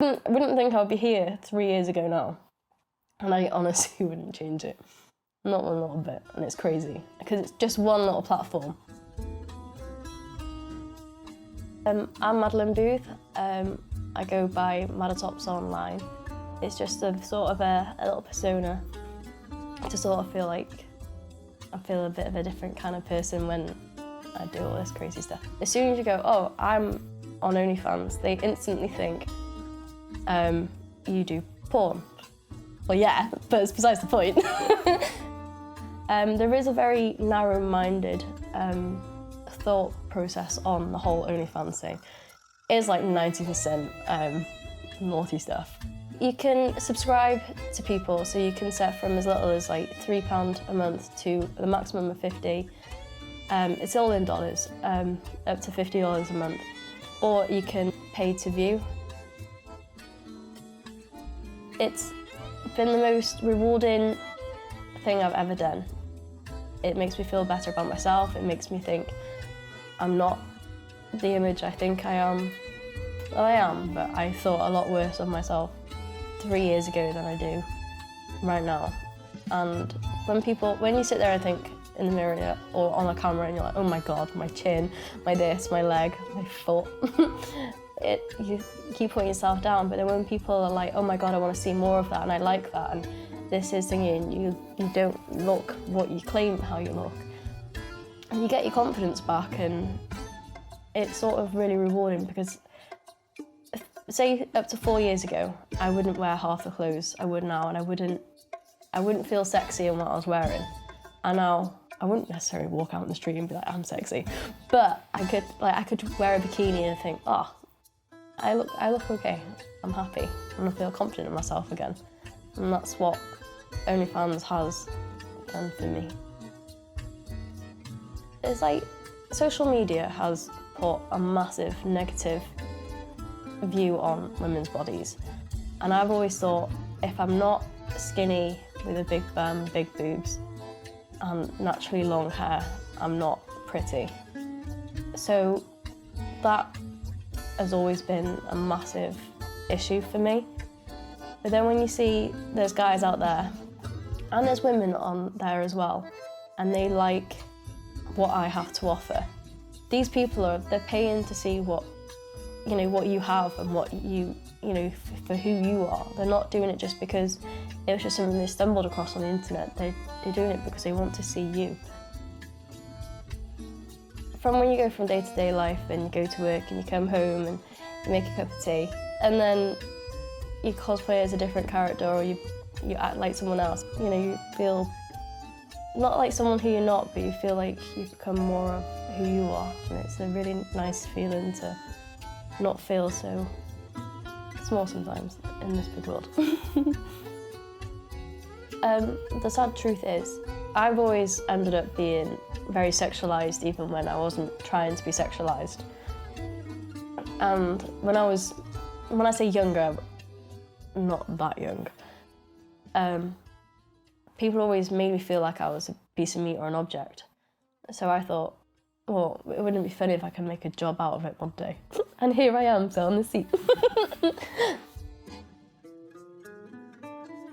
I wouldn't think I'd be here 3 years ago now. And I honestly wouldn't change it. Not one little bit. And it's crazy. Because it's just one little platform. I'm Madelaine Booth. I go by Madatops online. It's just a sort of a little persona to sort of feel like I feel a bit of a different kind of person when I do all this crazy stuff. As soon as you go, oh, I'm on OnlyFans, they instantly think you do porn. Well, yeah, but it's besides the point. There is a very narrow-minded thought process on the whole OnlyFans thing. It's like 90% naughty stuff. You can subscribe to people, so you can set from as little as like £3 a month to the maximum of 50. It's all in dollars, up to $50 a month. Or you can pay to view. It's been the most rewarding thing I've ever done. It makes me feel better about myself. It makes me think I'm not the image I think I am. Well, I am, but I thought a lot worse of myself 3 years ago than I do right now. And when you sit there and think in the mirror or on a camera and you're like, oh my God, my chin, my this, my leg, my foot, you keep putting yourself down. But then when people are like, oh my God, I want to see more of that and I like that and this is thinking, you don't look what you claim how you look. And you get your confidence back, and it's sort of really rewarding because say up to 4 years ago, I wouldn't wear half the clothes I would now, and I wouldn't feel sexy in what I was wearing. And now I wouldn't necessarily walk out in the street and be like, I'm sexy, but I could wear a bikini and think, oh, I look okay, I'm happy, and I feel confident in myself again. And that's what OnlyFans has done for me. It's like social media has put a massive negative view on women's bodies. And I've always thought, if I'm not skinny with a big bum, big boobs, and naturally long hair, I'm not pretty. So that has always been a massive issue for me. But then when you see there's guys out there, and there's women on there as well, and they like what I have to offer. These people they're paying to see what you have and what for who you are. They're not doing it just because it was just something they stumbled across on the internet. They're doing it because they want to see you. From when you go from day-to-day life and you go to work and you come home and you make a cup of tea, and then you cosplay as a different character or you act like someone else, you feel not like someone who you're not, but you feel like you've become more of who you are. And it's a really nice feeling to not feel so small sometimes in this big world. The sad truth is, I've always ended up being very sexualised even when I wasn't trying to be sexualised. And when I say younger, not that young, people always made me feel like I was a piece of meat or an object. So I thought, well, it wouldn't be funny if I could make a job out of it one day. And here I am, still on the seat.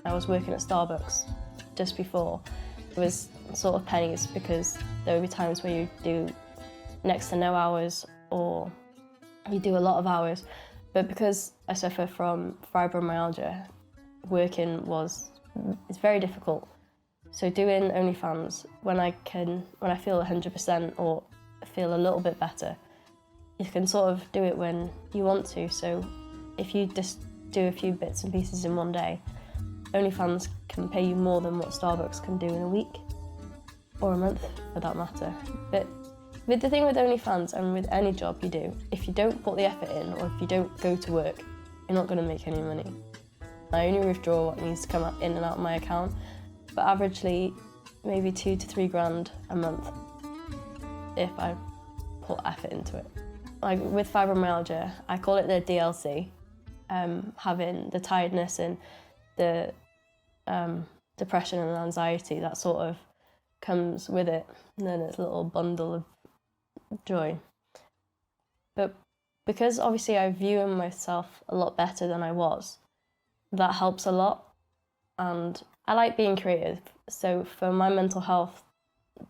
I was working at Starbucks just before. It was sort of pennies because there would be times where you do next to no hours or you do a lot of hours. But because I suffer from fibromyalgia, working it's very difficult. So doing OnlyFans, when I feel 100% or feel a little bit better, you can sort of do it when you want to. So if you just do a few bits and pieces in one day, OnlyFans can pay you more than what Starbucks can do in a week or a month for that matter. But with the thing with OnlyFans and with any job you do, if you don't put the effort in or if you don't go to work, you're not going to make any money. I only withdraw what needs to come in and out of my account, but averagely maybe 2 to 3 grand a month if I put effort into it. Like with fibromyalgia, I call it the DLC, having the tiredness and the depression and anxiety that sort of comes with it, and then it's a little bundle of joy. But because obviously I view myself a lot better than I was, that helps a lot. And I like being creative, so for my mental health,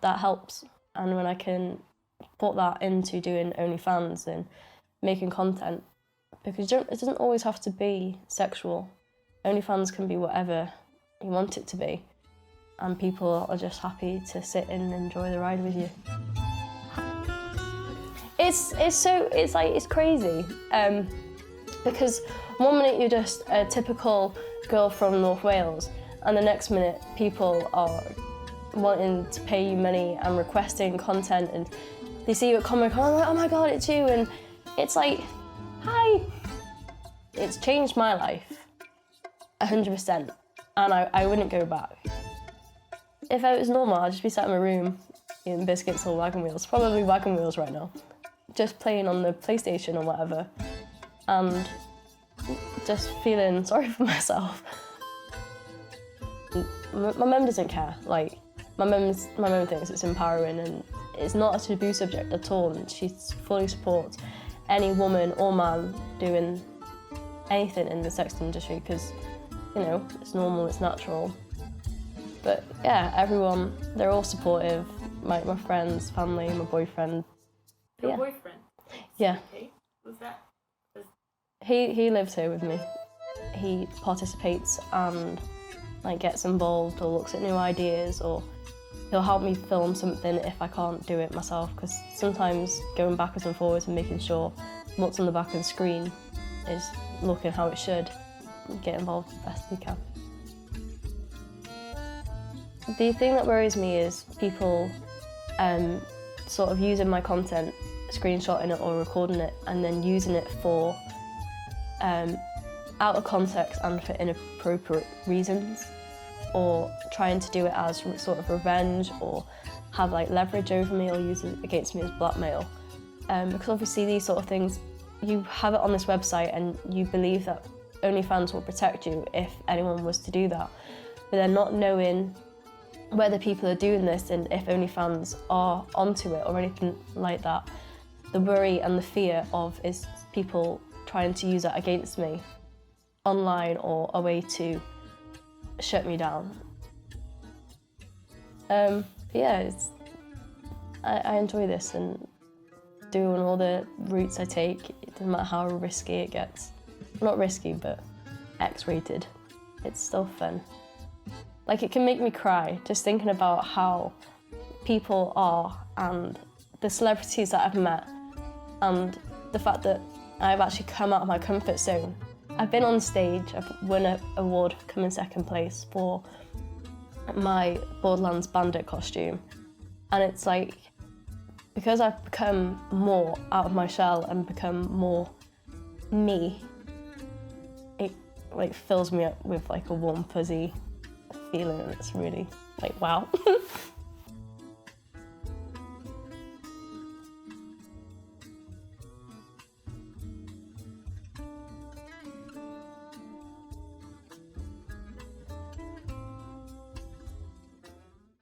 that helps. And when I can put that into doing OnlyFans and making content, because it doesn't always have to be sexual. OnlyFans can be whatever you want it to be, and people are just happy to sit and enjoy the ride with you. It's crazy, because one minute you're just a typical girl from North Wales, and the next minute people are wanting to pay you money and requesting content, and they see you at Comic-Con, and like, oh my God, it's you, and it's like, hi. It's changed my life, 100%, and I wouldn't go back. If it was normal, I'd just be sat in my room eating biscuits or wagon wheels, probably wagon wheels right now, just playing on the PlayStation or whatever, and just feeling sorry for myself. My mum doesn't care. Like, my mum thinks it's empowering, and it's not a taboo subject at all, and she fully supports any woman or man doing anything in the sex industry, because, you know, it's normal, it's natural. But yeah, everyone, they're all supportive. My friends, family, my boyfriend. Your Yeah. boyfriend? Yeah. Okay. Was that? He lives here with me. He participates and like gets involved or looks at new ideas, or he'll help me film something if I can't do it myself, because sometimes going backwards and forwards and making sure what's on the back of the screen is looking how it should. Get involved as best you can. The thing that worries me is people sort of using my content, screenshotting it or recording it, and then using it for out of context and for inappropriate reasons, or trying to do it as sort of revenge, or have like leverage over me, or use it against me as blackmail. Because obviously these sort of things, you have it on this website and you believe that OnlyFans will protect you if anyone was to do that, but then not knowing whether people are doing this and if OnlyFans are onto it or anything like that. The worry and the fear of is people trying to use that against me online, or a way to shut me down. Yeah, I enjoy this, and doing all the routes I take, it doesn't matter how risky it gets. Not risky, but X-rated. It's still fun. Like, it can make me cry just thinking about how people are, and the celebrities that I've met, and the fact that I've actually come out of my comfort zone. I've been on stage, I've won an award for coming second place for my Borderlands bandit costume, and it's like, because I've become more out of my shell and become more me, it like fills me up with like a warm fuzzy feeling, and it's really like, wow.